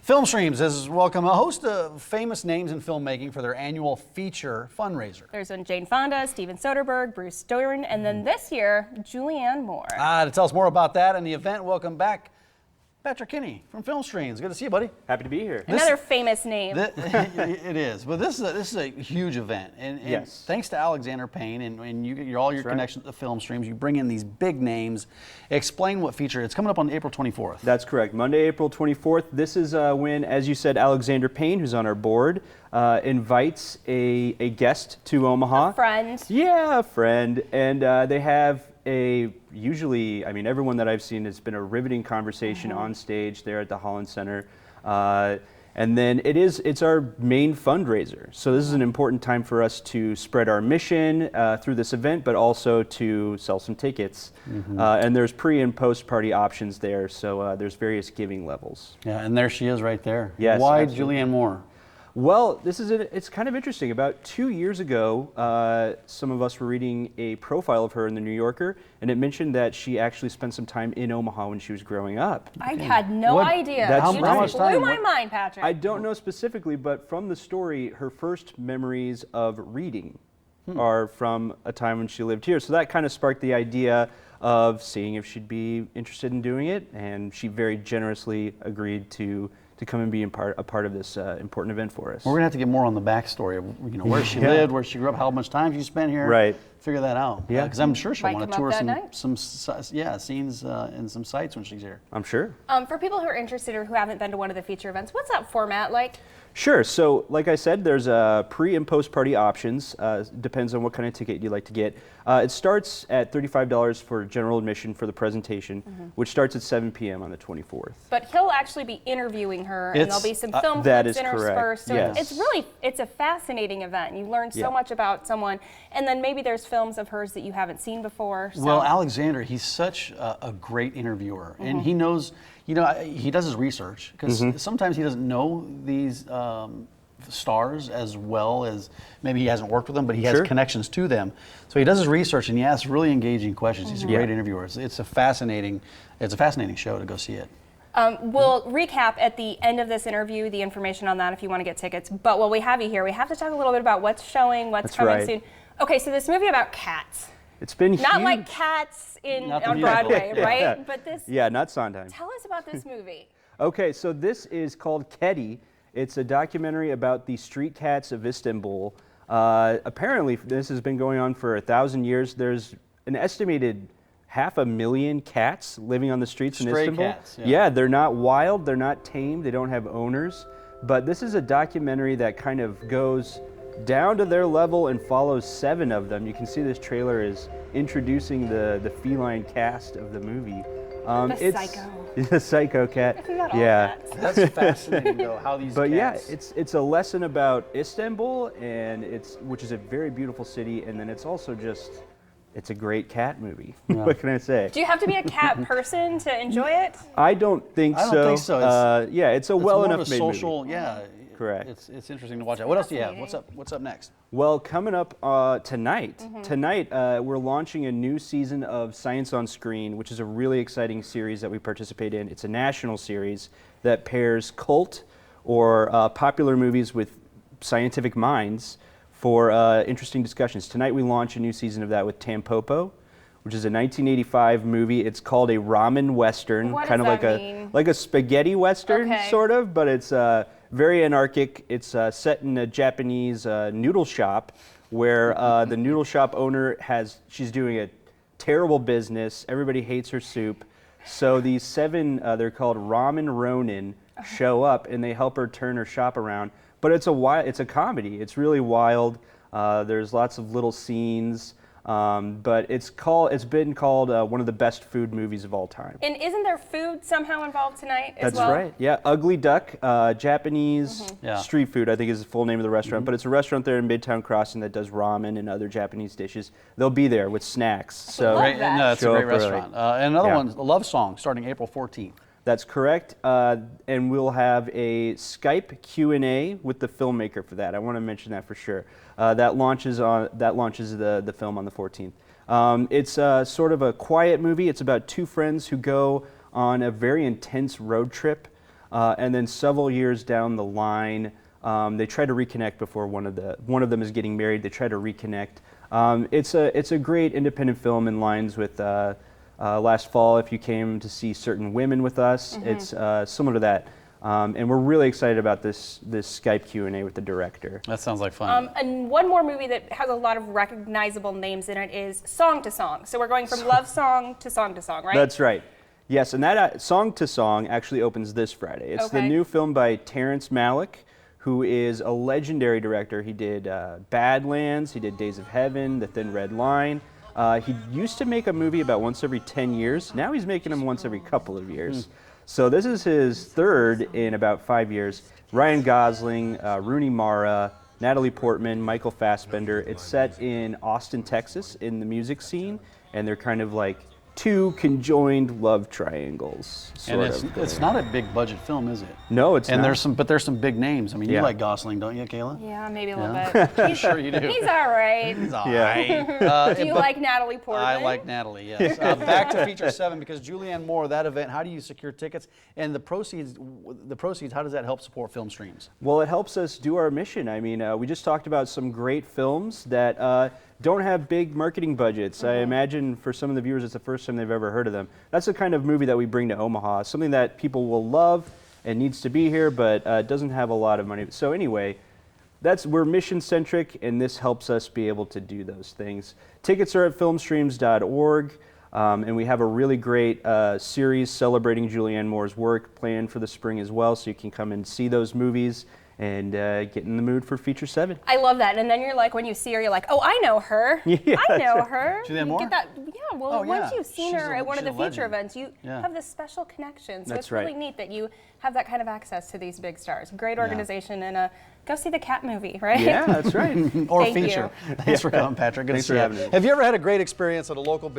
Film Streams has welcomed a host of famous names in filmmaking for their annual feature fundraiser. There's been Jane Fonda, Steven Soderbergh, Bruce Dern, and then this year, Julianne Moore. To tell us more about that and the event, welcome back Patrick Kedi from Film Streams. Good to see you, buddy. Happy to be here. Another famous name. It is, but this is a huge event, and yes. Thanks to Alexander Payne and all your connections to Film Streams, you bring in these big names. Explain what feature. It's coming up on April 24th. That's correct. Monday, April 24th. This is when, as you said, Alexander Payne, who's on our board, invites a guest to Omaha. A friend. Yeah, a friend, and they have usually, I mean, everyone that I've seen, has been a riveting conversation on stage there at the Holland Center. And then it's our main fundraiser. So this is an important time for us to spread our mission through this event, but also to sell some tickets. And there's pre and post party options there. So there's various giving levels. Yeah, and there she is right there. Yes. Why Absolutely. Julianne Moore? Well, it's kind of interesting. About 2 years ago, some of us were reading a profile of her in the New Yorker, and it mentioned that she actually spent some time in Omaha when she was growing up. I had no idea. That's You right. just blew my mind, Patrick. I don't know specifically, but from the story, her first memories of reading are from a time when she lived here. So that kind of sparked the idea of seeing if she'd be interested in doing it, and she very generously agreed to come and be a part of this important event for us. We're gonna have to get more on the backstory of where she lived, where she grew up, how much time she spent here. Right. Figure that out. Yeah. Because I'm sure she'll Might want to come tour up that some scenes and some sites when she's here. I'm sure. For people who are interested or who haven't been to one of the feature events, what's that format like? Sure. So, like I said, there's pre and post party options. Depends on what kind of ticket you'd like to get. It starts at $35 for general admission for the presentation, which starts at 7 p.m. on the 24th. But he'll actually be interviewing her, and there'll be some film that clips is correct. interspersed. So Yes. it's a fascinating event. You learn so Yeah. much about someone, and then maybe there's films of hers that you haven't seen before. So. Well, Alexander, he's such a great interviewer, and he knows, he does his research, because sometimes he doesn't know these stars as well as, maybe he hasn't worked with them, but he has connections to them. So he does his research and he asks really engaging questions. He's a great interviewer. It's a fascinating show to go see it. We'll recap at the end of this interview the information on that if you want to get tickets. But while we have you here, we have to talk a little bit about what's showing, what's coming soon. Okay, so this movie about cats. It's been not huge. Like Cats on musical. Broadway, right? But this. Yeah, not Sondheim. Tell us about this movie. Okay, so this is called Kedi. It's a documentary about the street cats of Istanbul. Apparently, this has been going on for 1,000 years. There's an estimated 500,000 cats living on the streets in Istanbul. Cats, yeah, they're not wild, they're not tamed, they don't have owners. But this is a documentary that kind of goes down to their level and follows 7 of them. You can see this trailer is introducing the feline cast of the movie. The psycho cat. Yeah. That's fascinating, though, how these But cats... yeah, it's a lesson about Istanbul, and which is a very beautiful city, and then it's also it's a great cat movie. What can I say? Do you have to be a cat person to enjoy it? I don't think so. I don't think so. Yeah, it's a well enough made social, movie. yeah. Correct. It's interesting to watch out. What else do you have? What's up next? Well, coming up tonight, we're launching a new season of Science on Screen, which is a really exciting series that we participate in. It's a national series that pairs cult or popular movies with scientific minds for interesting discussions. Tonight we launch a new season of that with Tampopo, which is a 1985 movie. It's called a ramen western, What kind of does that mean? like a spaghetti western, sort of, but it's very anarchic. It's set in a Japanese noodle shop where the noodle shop owner she's doing a terrible business. Everybody hates her soup. So these 7, they're called Ramen Ronin, show up and they help her turn her shop around. But it's a comedy. It's really wild. There's lots of little scenes. But it's been called one of the best food movies of all time. And isn't there food somehow involved tonight as well? That's right. Yeah, Ugly Duck, Japanese street food, I think is the full name of the restaurant. But it's a restaurant there in Midtown Crossing that does ramen and other Japanese dishes. They'll be there with snacks. So Love that. No, it's a show great up early. restaurant. And another one, A Love Song, starting April 14th. That's correct, and we'll have a Skype Q&A with the filmmaker for that. I want to mention that for sure. That launches the film on the 14th. It's sort of a quiet movie. It's about 2 friends who go on a very intense road trip and then several years down the line, they try to reconnect before one of them is getting married. They try to reconnect. It's a great independent film in lines with last fall. If you came to see Certain Women with us, it's similar to that. And we're really excited about this Skype Q&A with the director. That sounds like fun. And one more movie that has a lot of recognizable names in it is Song to Song. So we're going from love song to song, right? That's right. Yes, and that Song to Song actually opens this Friday. It's the new film by Terrence Malick, who is a legendary director. He did Badlands, he did Days of Heaven, The Thin Red Line. He used to make a movie about once every 10 years. Now he's making them once every couple of years. So this is his third in about 5 years. Ryan Gosling, Rooney Mara, Natalie Portman, Michael Fassbender. It's set in Austin, Texas, in the music scene, and they're kind of like two conjoined love triangles. And it's not a big budget film, is it? No, it's not. But there's some big names. I mean, you like Gosling, don't you, Kayla? Yeah, maybe a little bit. He's sure you do. He's all right. He's all right. Do you like Natalie Portman? I like Natalie, yes. Back to Feature 7, because Julianne Moore, that event, how do you secure tickets? And the proceeds, how does that help support film streams? Well, it helps us do our mission. I mean, we just talked about some great films that don't have big marketing budgets. I imagine for some of the viewers, it's the first time they've ever heard of them. That's the kind of movie that we bring to Omaha, something that people will love and needs to be here, but doesn't have a lot of money. So anyway, we're mission-centric, and this helps us be able to do those things. Tickets are at filmstreams.org, and we have a really great series celebrating Julianne Moore's work planned for the spring as well, so you can come and see those movies and get in the mood for Feature 7. I love that. And then you're like, when you see her, you're like, oh, I know her. Yeah, I know her. Julianne Moore? Get that, yeah, well, once you've seen her at one of the feature legend. events, you have this special connection. So That's it's really right. neat that you have that kind of access to these big stars. Great organization, and go see the Cat movie, right? Yeah, that's right. Or Thank feature. you. Thanks for coming, Patrick. Good Thanks to see for you. having me. Have you ever had a great experience at a local